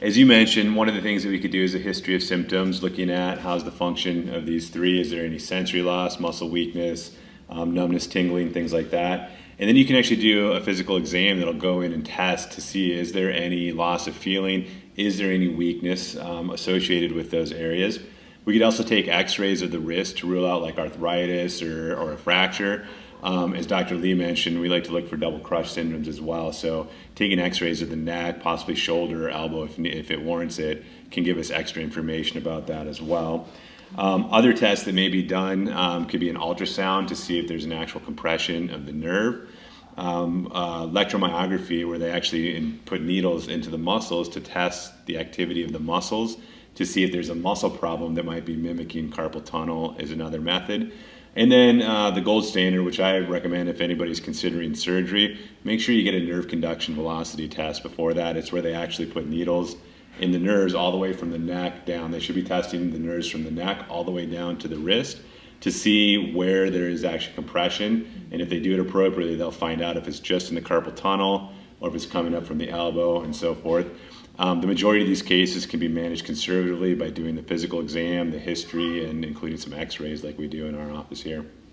as you mentioned, one of the things that we could do is a history of symptoms, looking at how's the function of these three. Is there any sensory loss, muscle weakness, numbness, tingling, things like that. And then you can actually do a physical exam that'll go in and test to see, is there any loss of feeling? Is there any weakness associated with those areas? We could also take x-rays of the wrist to rule out like arthritis or a fracture. As Dr. Lee mentioned, we like to look for double crush syndromes as well. So taking x-rays of the neck, possibly shoulder or elbow if it warrants it, can give us extra information about that as well. Other tests that may be done could be an ultrasound to see if there's an actual compression of the nerve. Electromyography, where they actually put needles into the muscles to test the activity of the muscles to see if there's a muscle problem that might be mimicking carpal tunnel, is another method. And then the gold standard, which I recommend if anybody's considering surgery, make sure you get a nerve conduction velocity test before that. It's where they actually put needles in the nerves all the way from the neck down. They should be testing the nerves from the neck all the way down to the wrist to see where there is actually compression. And if they do it appropriately, they'll find out if it's just in the carpal tunnel or if it's coming up from the elbow and so forth. The majority of these cases can be managed conservatively by doing the physical exam, the history, and including some x-rays like we do in our office here.